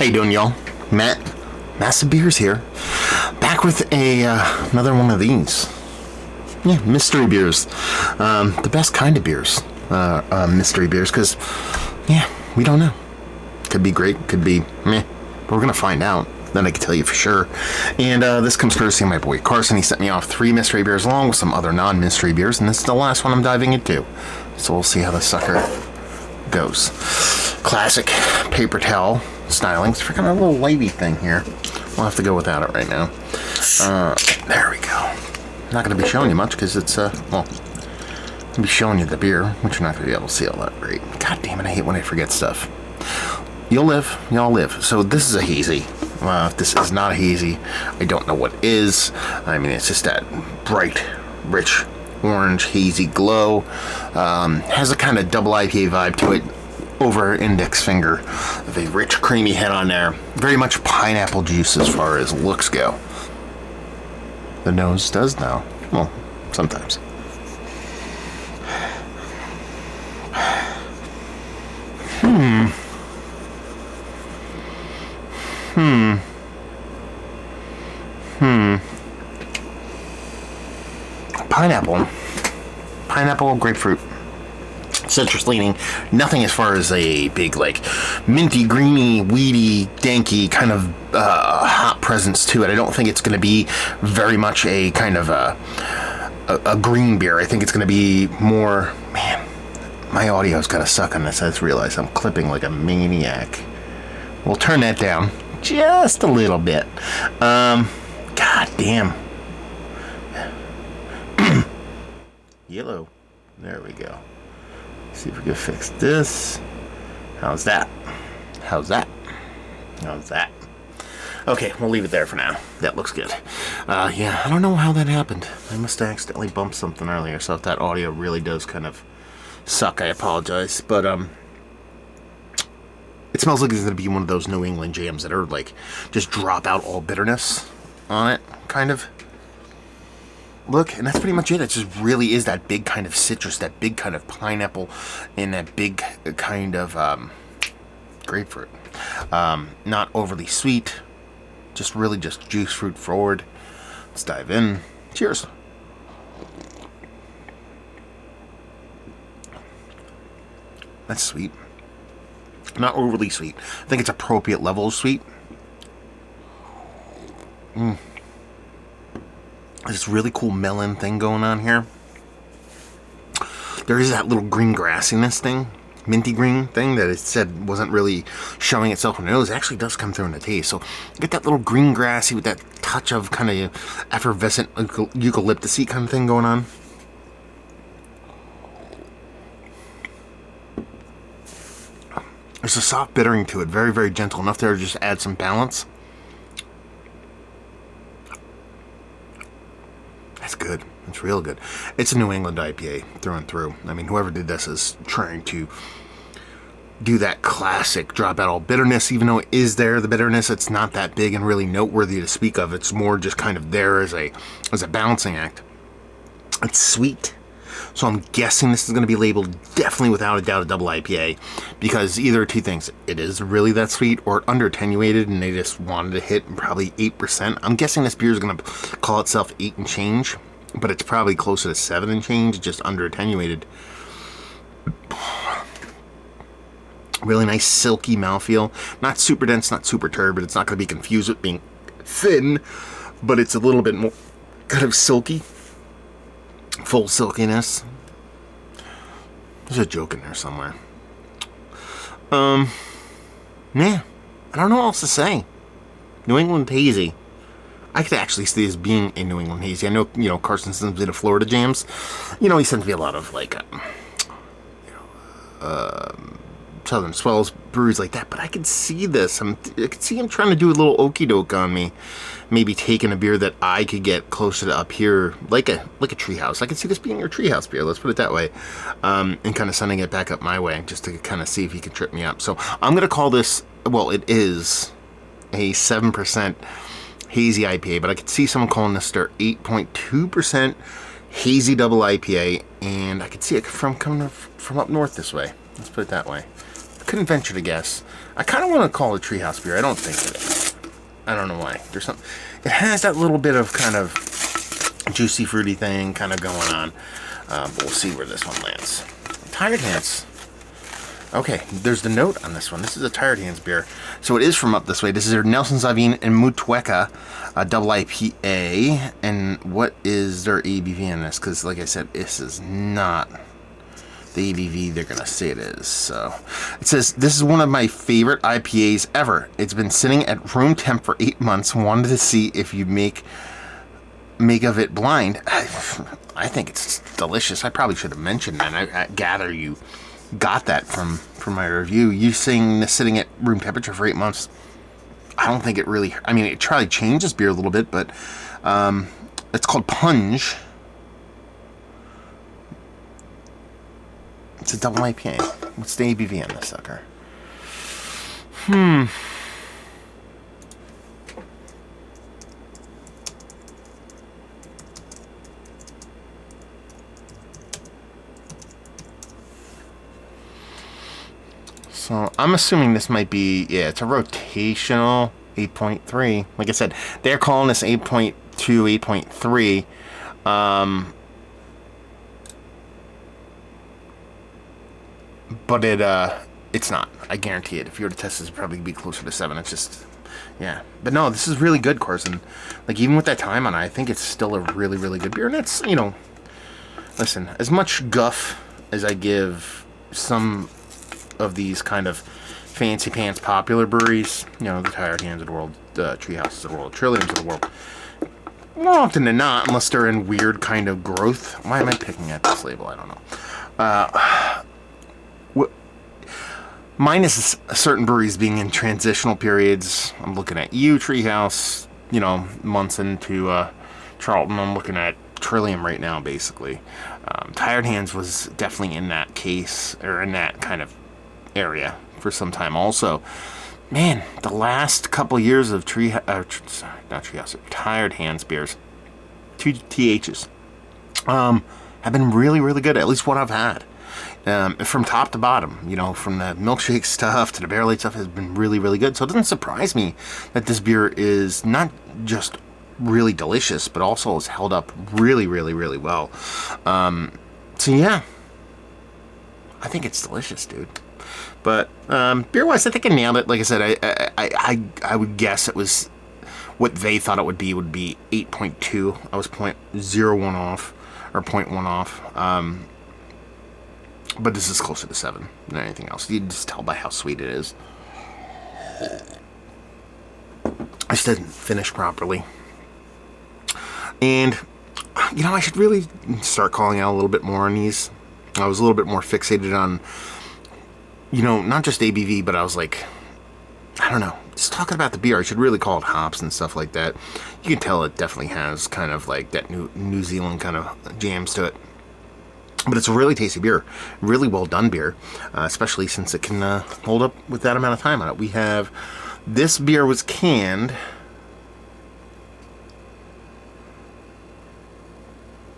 How you doing, y'all? Massive Beers here. Back with another one of these. Yeah, mystery beers. The best kind of beers. Mystery beers, because, yeah, we don't know. Could be great, could be meh. But we're going to find out. Then I can tell you for sure. And this comes courtesy of my boy Carson. He sent me off 3 mystery beers along with some other non-mystery beers. And this is the last one I'm diving into. So we'll see how this sucker goes. Classic paper towel stylings. Freaking a little wavy thing here. We'll have to go without it right now. There we go. Not going to be showing you much because it's, well, I'll be showing you the beer, which you're not going to be able to see all that great. God damn it, I hate when I forget stuff. You'll live, y'all live. So this is a hazy. If this is not a hazy, I don't know what is. I mean, it's just that bright, rich, orange, hazy glow. Has a kind of double IPA vibe to it. Over her index finger. With a rich, creamy head on there. Very much pineapple juice as far as looks go. The nose does now. Well, sometimes. Pineapple, grapefruit, citrus leaning. Nothing as far as a big, like, minty, greeny, weedy, danky kind of hot presence to it. I don't think it's going to be very much a kind of a green beer. I think it's going to be more... Man, my audio's got to suck on this. I just realized I'm clipping like a maniac. We'll turn that down just a little bit. God damn. Yellow. There we go. See if we can fix this. How's that? How's that? How's that? Okay, we'll leave it there for now. That looks good. Yeah, I don't know how that happened. I must have accidentally bumped something earlier, so if that audio really does kind of suck, I apologize. But, it smells like it's going to be one of those New England jams that are, like, just drop out all bitterness on it, kind of. Look, and that's pretty much it. It just really is that big kind of citrus, that big kind of pineapple, and that big kind of grapefruit. Not overly sweet, just really just juice fruit forward. Let's dive in. Cheers. That's sweet. Not overly sweet. I think it's appropriate level of sweet. This really cool melon thing going on here. There is that little green grassiness thing, minty green thing that it said wasn't really showing itself in the nose. It actually does come through in the taste. So you get that little green grassy with that touch of kind of effervescent eucalyptus-y kind of thing going on. There's a soft bittering to it, very, very gentle, enough there to just add some balance. That's good. It's real good. It's a New England IPA through and through. I mean, whoever did this is trying to do that classic drop out all bitterness, even though it is there, the bitterness, it's not that big and really noteworthy to speak of. It's more just kind of there as a balancing act. It's sweet. So I'm guessing this is going to be labeled definitely without a doubt a double IPA, because either two things. It is really that sweet, or under attenuated and they just wanted to hit probably 8%. I'm guessing this beer is going to call itself 8 and change, but it's probably closer to 7 and change, just under attenuated. Really nice silky mouthfeel. Not super dense, not super turbid. It's not going to be confused with being thin, but it's a little bit more kind of silky. Full silkiness. There's a joke in there somewhere. Yeah, I don't know what else to say. New England hazy. I could actually see this being a New England hazy. I know, you know, Carson sends me to Florida jams. You know, he sends me a lot of, like, Southern Swells, breweries like that, but I could see this. I could see him trying to do a little okie doke on me. Maybe taking a beer that I could get closer to up here, like a Treehouse. I could see this being your Treehouse beer, let's put it that way. And kind of sending it back up my way, just to kind of see if he can trip me up. So I'm going to call this, well, it is a 7% hazy IPA, but I could see someone calling this their 8.2% hazy double IPA, and I could see it coming from up north this way. Let's put it that way. couldn't venture to guess. I kind of want to call it a Treehouse beer. I don't think it is. I don't know why. There's something. It has that little bit of kind of juicy, fruity thing kind of going on. But we'll see where this one lands. Tired Hands. Okay, there's the note on this one. This is a Tired Hands beer. So it is from up this way. This is their Nelson Sauvin and Motueka double IPA. And what is their ABV in this? Because, like I said, this is not the ABV they're going to say it is. So it says, this is one of my favorite IPAs ever. It's been sitting at room temp for 8 months. Wanted to see if you make of it blind. I think it's delicious. I probably should have mentioned that. I gather you got that from my review. You saying this sitting at room temperature for 8 months, I don't think it really, I mean, it probably changes beer a little bit, but it's called Punge. It's a double IPA. What's the ABV on this sucker? So I'm assuming this might be, yeah, it's a rotational 8.3. Like I said, they're calling this 8.2, 8.3. But it's not. I guarantee it. If you were to test this, it'd probably be closer to 7. It's just, yeah. But no, this is really good, Carson. Like, even with that time on it, I think it's still a really, really good beer. And it's, you know, listen, as much guff as I give some of these kind of fancy pants popular breweries, you know, the Tired Hands of the world, the Treehouses of the world, Trilliums of the world, more often than not, unless they're in weird kind of growth. Why am I picking at this label? I don't know. Minus certain breweries being in transitional periods. I'm looking at you, Treehouse, you know, months into Charlton. I'm looking at Trillium right now, basically. Tired Hands was definitely in that case, or in that kind of area for some time also. Man, the last couple years of Tired Hands beers, 2 THs, have been really, really good, at least what I've had. From top to bottom, you know, from the milkshake stuff to the barrel aged stuff has been really, really good. So it doesn't surprise me that this beer is not just really delicious, but also has held up really, really, really well. So yeah, I think it's delicious, dude. But beer-wise, I think I nailed it. Like I said, I would guess it was what they thought it would be 8.2. I was 0.01 off, or 0.1 off. But this is closer to 7 than anything else. You can just tell by how sweet it is. I just didn't finish properly. And, you know, I should really start calling out a little bit more on these. I was a little bit more fixated on, you know, not just ABV, but I was like, I don't know, just talking about the beer. I should really call it hops and stuff like that. You can tell it definitely has kind of like that New Zealand kind of jams to it. But it's a really tasty beer, really well done beer, especially since it can hold up with that amount of time on it. We have, this beer was canned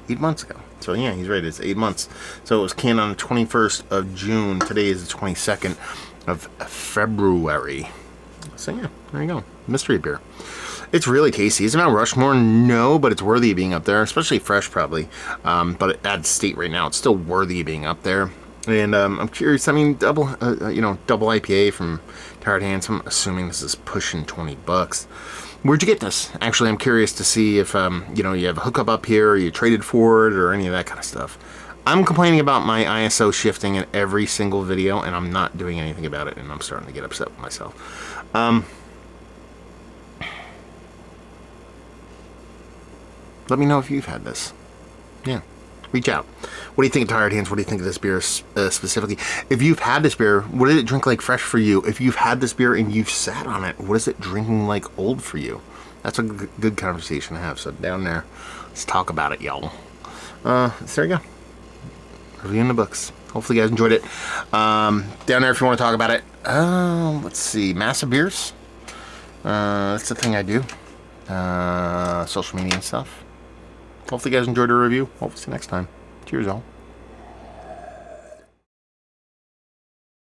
8 months ago. So yeah, he's right, it's 8 months. So it was canned on the 21st of June. Today is the 22nd of February. So yeah, there you go. Mystery beer. It's really tasty. Is it Mount Rushmore? No, but it's worthy of being up there, especially fresh probably. But at state right now, it's still worthy of being up there. And I'm curious, I mean, double IPA from Tired Hands. I'm assuming this is pushing $20. Where'd you get this? Actually, I'm curious to see if, you know, you have a hookup up here, or you traded for it, or any of that kind of stuff. I'm complaining about my ISO shifting in every single video, and I'm not doing anything about it, and I'm starting to get upset with myself. Let me know if you've had this. Yeah. Reach out. What do you think of Tired Hands? What do you think of this beer specifically? If you've had this beer, what did it drink like fresh for you? If you've had this beer and you've sat on it, what is it drinking like old for you? That's a good conversation to have. So down there, let's talk about it, y'all. So there you go. Reviewing the books. Hopefully you guys enjoyed it. Down there if you want to talk about it. Let's see. Massive Beers. That's the thing I do. Social media and stuff. Hopefully you guys enjoyed the review. Hopefully see you next time. Cheers, all.